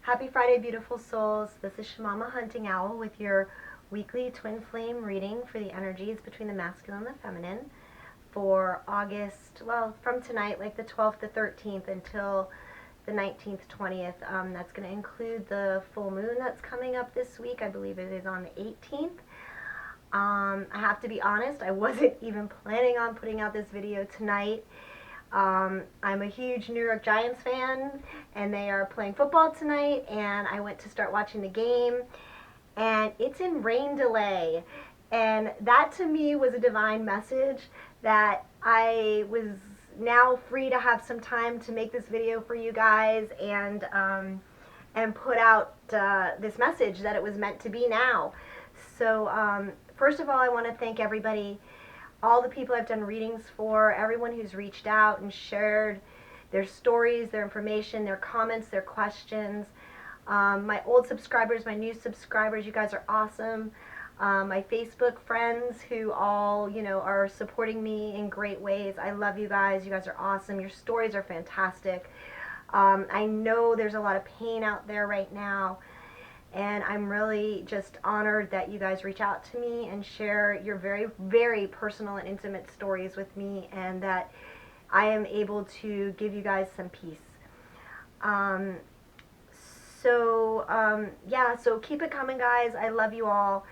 Happy Friday, beautiful souls. This is Shamama Hunting Owl with your weekly twin flame reading for the energies between the masculine and the feminine for August, well, from tonight, like the 12th to 13th until the 19th, 20th. That's going to include the full moon that's coming up this week. I believe it is on the 18th. I have to be honest, I wasn't even planning on putting out this video tonight. I'm a huge New York Giants fan, and they are playing football tonight, and I went to start watching the game, and it's in rain delay. And that to me was a divine message that I was now free to have some time to make this video for you guys and put out this message that it was meant to be now. So first of all, I want to thank everybody, all the people I've done readings for, everyone who's reached out and shared their stories, their information, their comments, their questions. My old subscribers, my new subscribers, you guys are awesome. My Facebook friends who all, are supporting me in great ways. I love you guys. You guys are awesome. Your stories are fantastic. I know there's a lot of pain out there right now, and I'm really just honored that you guys reach out to me and share your very, very personal and intimate stories with me, and that I am able to give you guys some peace. So keep it coming, guys. I love you all.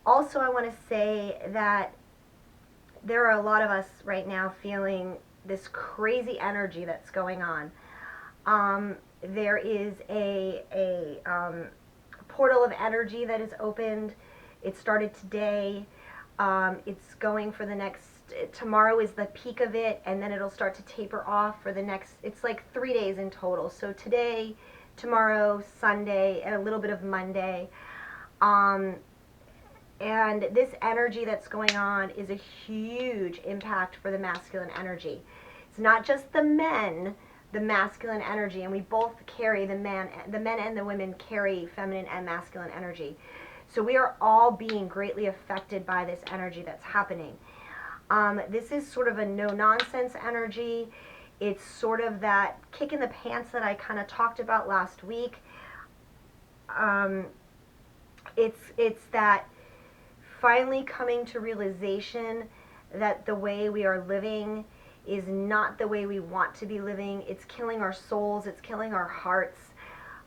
Also, I want to say that there are a lot of us right now feeling this crazy energy that's going on. There is a portal of energy that is opened. It started today. It's going for the next, tomorrow is the peak of it, and then it'll start to taper off for the next, it's like 3 days in total. So today, tomorrow, Sunday, and a little bit of Monday. And this energy that's going on is a huge impact for the masculine energy. It's not just the men, the masculine energy, and we both carry, the men and the women carry feminine and masculine energy. So we are all being greatly affected by this energy that's happening. This is sort of a no-nonsense energy. It's sort of that kick in the pants that I kind of talked about last week. It's that finally coming to realization that the way we are living is not the way we want to be living. It's killing our souls. It's killing our hearts.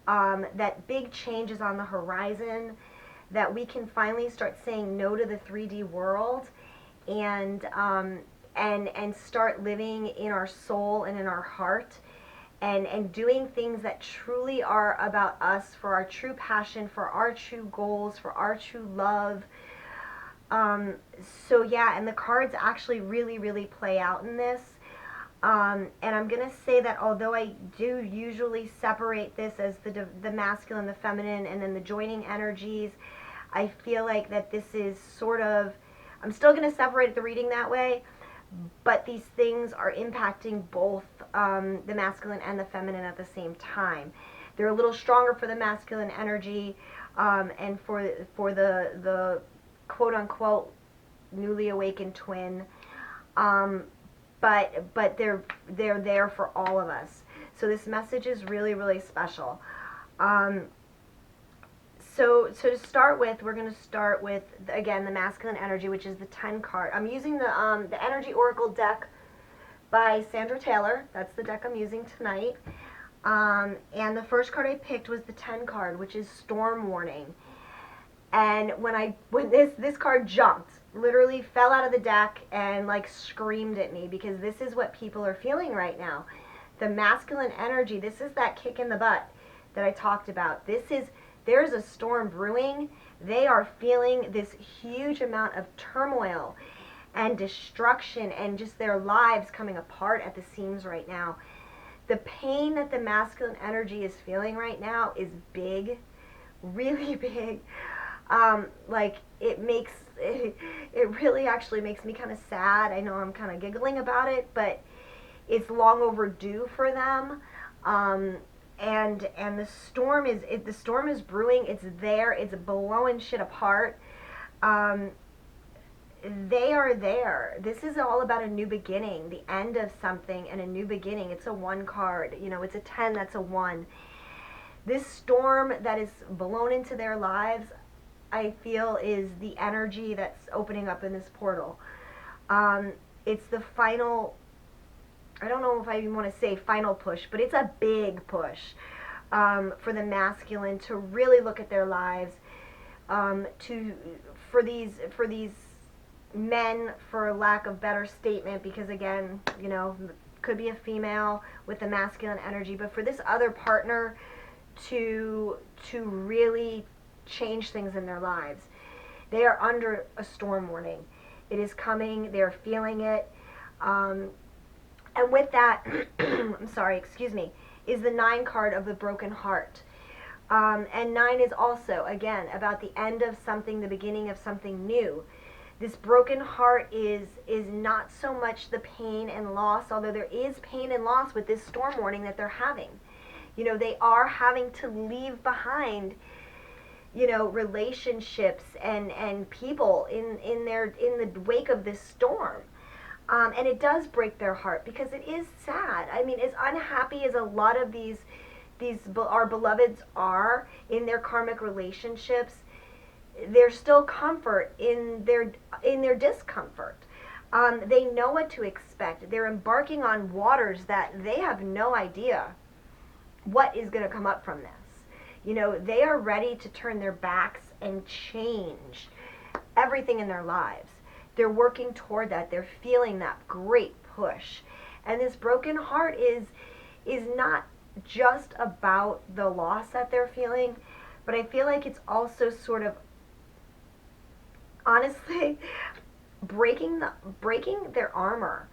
That big change is on the horizon, that we can finally start saying no to the 3D world and start living in our soul and in our heart, and doing things that truly are about us, for our true passion, for our true goals, for our true love. So yeah, and the cards actually really play out in this. And I'm going to say that although I do usually separate this as the masculine, the feminine, and then the joining energies, I feel like that this is sort of, I'm still going to separate the reading that way, but these things are impacting both the masculine and the feminine at the same time. They're a little stronger for the masculine energy, and for the quote-unquote newly awakened twin, but they're there for all of us. So this message is really special. So to start with, we're going to start with, again, the masculine energy, which is the 10 card. I'm using the Energy Oracle deck by Sandra Taylor. That's the deck I'm using tonight. And the first card I picked was the 10 card, which is Storm Warning. And when this card jumped, literally fell out of the deck and like screamed at me, because this is what people are feeling right now. The masculine energy, this is that kick in the butt that I talked about. There's a storm brewing. They are feeling this huge amount of turmoil and destruction, and just their lives coming apart at the seams right now. The pain that the masculine energy is feeling right now is big, really big. Like it really actually makes me kind of sad. I know I'm kind of giggling about it, but it's long overdue for them. And the storm is brewing. It's there. It's blowing shit apart. They are there. This is all about a new beginning, the end of something and a new beginning. It's a 1 card. It's a 10, that's a 1. This storm that is blown into their lives, I feel, is the energy that's opening up in this portal. It's the final, I don't know if I even want to say final push, but it's a big push for the masculine to really look at their lives, to for these men, for lack of better statement, because again, could be a female with the masculine energy, but for this other partner to really change things in their lives. They are under a storm warning. It is coming. They're feeling it. And with that, I'm sorry, excuse me, is the 9 card of the broken heart. And 9 is also, again, about the end of something, the beginning of something new. This broken heart is not so much the pain and loss, although there is pain and loss with this storm warning that they're having. They are having to leave behind, relationships and people in the wake of this storm. And it does break their heart because it is sad. I mean, as unhappy as a lot of these our beloveds are in their karmic relationships, there's still comfort in their discomfort. They know what to expect. They're embarking on waters that they have no idea what is going to come up from this. They are ready to turn their backs and change everything in their lives. They're working toward that. They're feeling that great push. And this broken heart is not just about the loss that they're feeling, but I feel like it's also sort of, honestly, breaking their armor.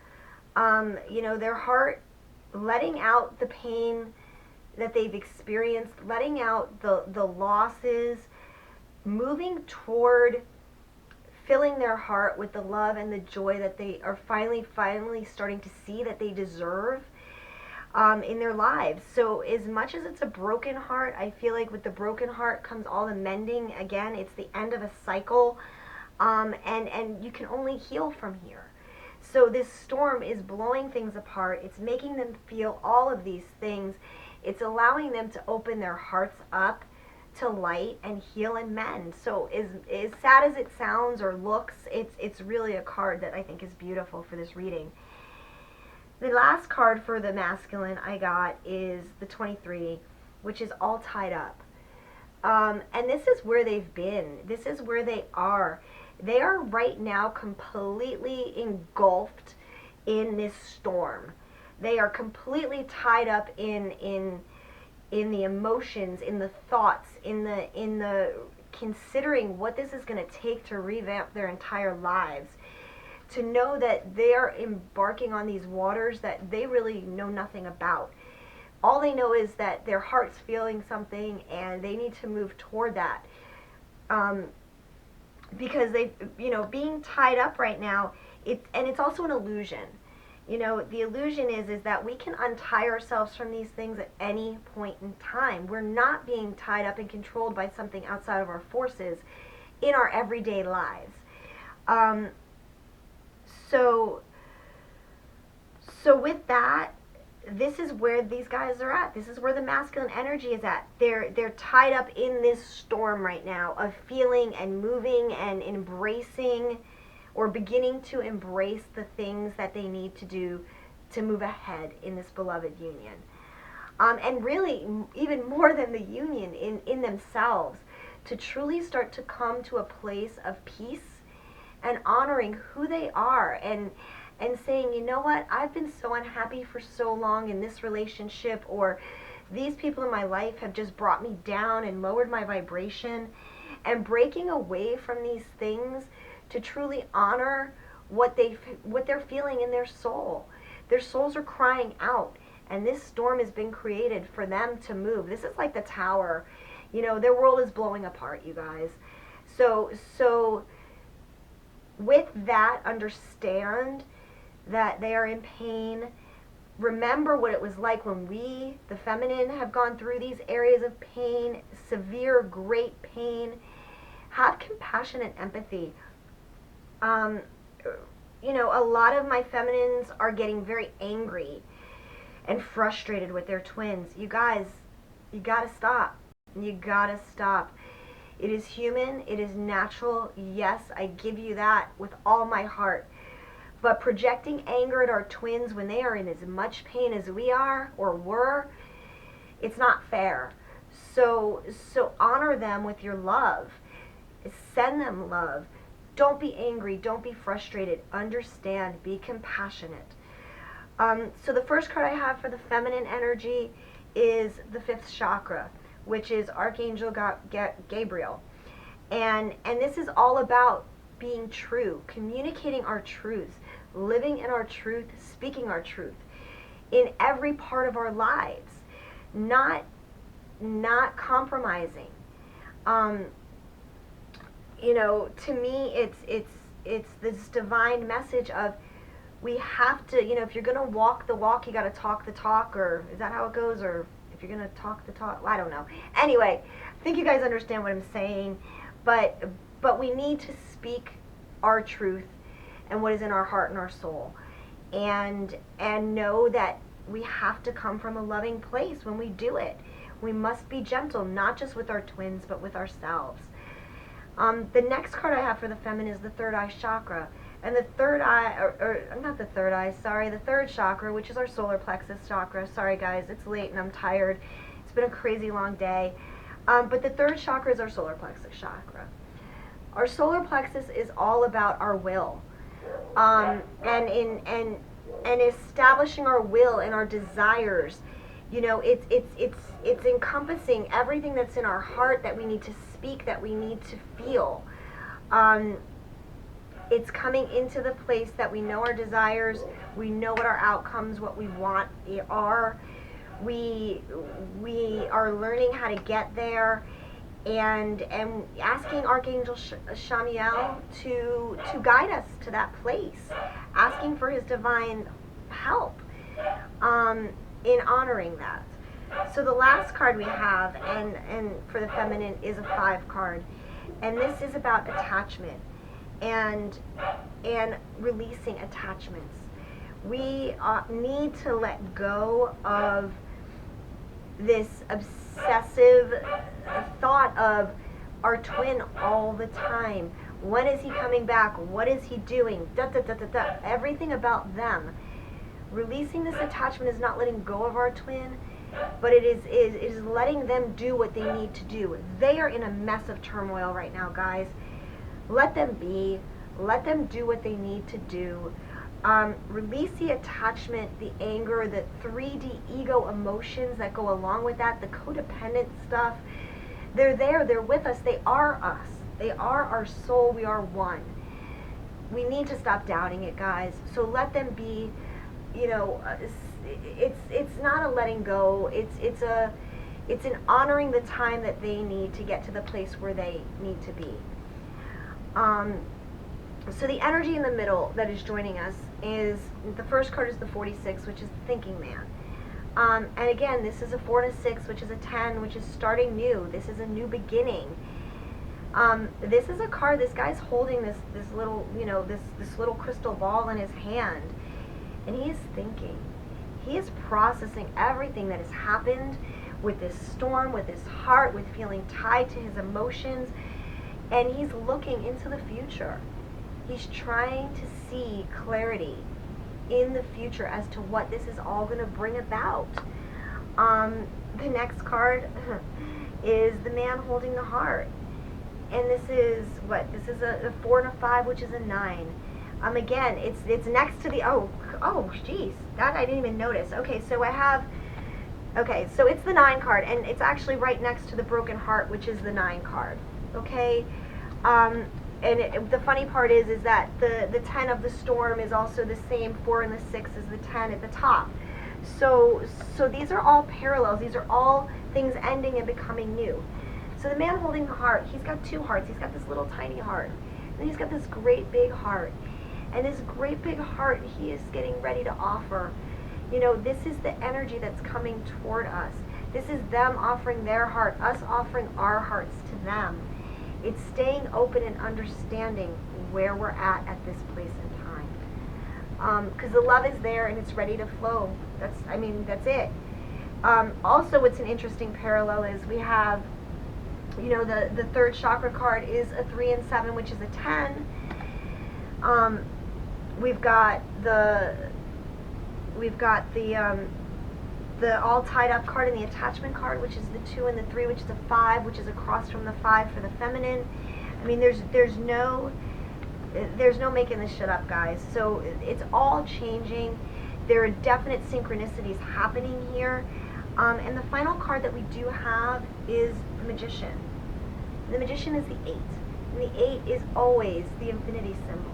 Their heart, letting out the pain that they've experienced, letting out the losses, moving toward filling their heart with the love and the joy that they are finally starting to see that they deserve in their lives. So as much as it's a broken heart, I feel like with the broken heart comes all the mending. Again, it's the end of a cycle, and you can only heal from here. So this storm is blowing things apart. It's making them feel all of these things. It's allowing them to open their hearts up to light and heal and mend. So as sad as it sounds or looks, it's really a card that I think is beautiful for this reading. The last card for the masculine I got is the 23, which is all tied up. And this is where they've been. This is where they are. They are right now completely engulfed in this storm. They are completely tied up in the emotions, in the thoughts, in the considering what this is going to take to revamp their entire lives. To know that they are embarking on these waters that they really know nothing about. All they know is that their heart's feeling something and they need to move toward that. Because they, being tied up right now, it's also an illusion. The illusion is that we can untie ourselves from these things at any point in time. We're not being tied up and controlled by something outside of our forces in our everyday lives. So with that, this is where these guys are at. This is where the masculine energy is at. They're tied up in this storm right now of feeling and moving and embracing, or beginning to embrace the things that they need to do to move ahead in this beloved union. And really, even more than the union, in themselves, to truly start to come to a place of peace and honoring who they are, and saying, you know what, I've been so unhappy for so long in this relationship, or these people in my life have just brought me down and lowered my vibration, and breaking away from these things to truly honor what they're feeling in their soul. Their souls are crying out, and this storm has been created for them to move. This is like the tower. Their world is blowing apart, you guys. So with that, understand that they are in pain. Remember what it was like when we, the feminine, have gone through these areas of pain, severe, great pain. Have compassion and empathy. A lot of my feminines are getting very angry and frustrated with their twins. You guys You gotta stop. You gotta stop. It is human. It is natural. Yes, I give you that with all my heart. But projecting anger at our twins when they are in as much pain as we are or were, it's not fair. So honor them with your love. Send them love. Don't be angry. Don't be frustrated. Understand. Be compassionate. So the first card I have for the feminine energy is the fifth chakra, which is Archangel Gabriel. And this is all about being true, communicating our truths, living in our truth, speaking our truth in every part of our lives, not compromising. To me, it's this divine message of we have to, if you're going to walk the walk, you got to talk the talk, or is that how it goes? Or if you're going to talk the talk, well, I don't know. Anyway, I think you guys understand what I'm saying, but we need to speak our truth and what is in our heart and our soul, and know that we have to come from a loving place when we do it. We must be gentle, not just with our twins, but with ourselves. The next card I have for the feminine is the third eye chakra. And the third eye, or not the third eye, sorry, the third chakra, which is our solar plexus chakra. Sorry guys, it's late and I'm tired. It's been a crazy long day. But the third chakra is our solar plexus chakra. Our solar plexus is all about our will. And establishing our will and our desires. It's encompassing everything that's in our heart that we need to speak, that we need to feel. It's coming into the place that we know our desires, we know what our outcomes, what we want are. We are learning how to get there, and asking Archangel Shamiel to guide us to that place, asking for his divine help in honoring that. So the last card we have, and for the feminine, is a 5 card, and this is about attachment and releasing attachments. We need to let go of this obsessive thought of our twin all the time. When is he coming back? What is he doing? Da, da, da, da, da. Everything about them. Releasing this attachment is not letting go of our twin, but it is letting them do what they need to do. They are in a mess of turmoil right now, guys. Let them be. Let them do what they need to do. Release the attachment, the anger, the 3D ego emotions that go along with that, the codependent stuff. They're there. They're with us. They are us. They are our soul. We are one. We need to stop doubting it, guys. So let them be. It's not a letting go. It's an honoring the time that they need to get to the place where they need to be. So the energy in the middle that is joining us is, the first card is the 46, which is the thinking man. And again, this is a 4 and a 6, which is a 10, which is starting new. This is a new beginning. This is a card, this guy's holding this little, this little crystal ball in his hand, and he is thinking. He is processing everything that has happened with this storm, with his heart, with feeling tied to his emotions, and he's looking into the future. He's trying to see clarity in the future as to what this is all going to bring about. The next card is the man holding the heart. And this is what? This is a 4 and a 5, which is a 9. Again, it's next to the, geez, that I didn't even notice. Okay, so so it's the 9 card, and it's actually right next to the broken heart, which is the 9 card. Okay, the funny part is that the 10 of the storm is also the same 4 and the 6 as the 10 at the top. So these are all parallels. These are all things ending and becoming new. So the man holding the heart, he's got 2 hearts. He's got this little tiny heart, and he's got this great big heart. And this great big heart, he is getting ready to offer. This is the energy that's coming toward us. This is them offering their heart, us offering our hearts to them. It's staying open and understanding where we're at this place and time. Because the love is there and it's ready to flow. That's it. Also, what's an interesting parallel is we have, you know, the third chakra card is a 3 and 7, which is a 10. We've got the all tied up card and the attachment card, which is the 2 and the 3, which is a 5, which is across from the 5 for the feminine. I mean, there's no making this shit up, guys. So it's all changing. There are definite synchronicities happening here. And the final card that we do have is the Magician. The Magician is the 8. And the 8 is always the infinity symbol.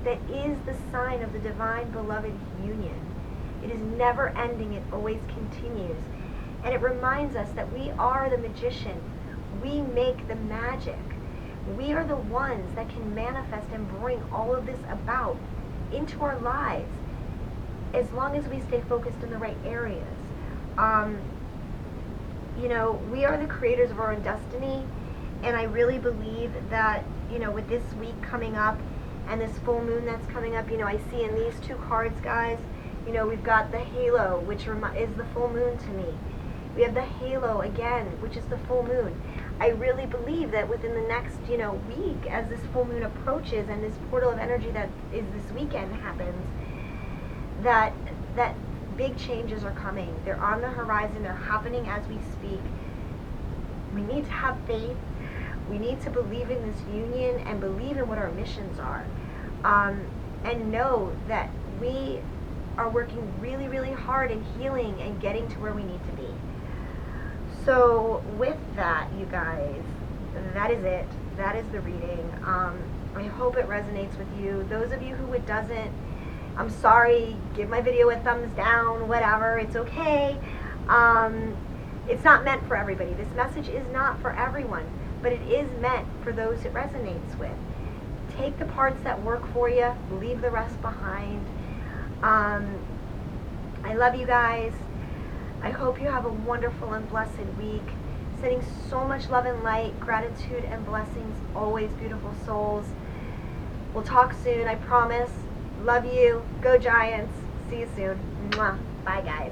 That is the sign of the divine beloved union. It is never ending. It always continues. And it reminds us that we are the magician. We make the magic. We are the ones that can manifest and bring all of this about into our lives as long as we stay focused in the right areas. You know, we are the creators of our own destiny, and I really believe that, you know, with this week coming up and this full moon that's coming up, you know, I see in these two cards, guys, you know, we've got the halo, which is the full moon to me. We have the halo again, which is the full moon. I really believe that within the next, you know, week, as this full moon approaches and this portal of energy that is this weekend happens, that big changes are coming. They're on the horizon. They're happening as we speak. We need to have faith. We need to believe in this union and believe in what our missions are. And know that we are working really, really hard in healing and getting to where we need to be. So with that, you guys, that is it. That is the reading. I hope it resonates with you. Those of you who it doesn't, I'm sorry. Give my video a thumbs down, whatever. It's okay. It's not meant for everybody. This message is not for everyone, but it is meant for those it resonates with. Take the parts that work for you. Leave the rest behind. I love you guys. I hope you have a wonderful and blessed week. Sending so much love and light, gratitude and blessings, always, beautiful souls. We'll talk soon, I promise. Love you. Go Giants. See you soon. Mwah. Bye, guys.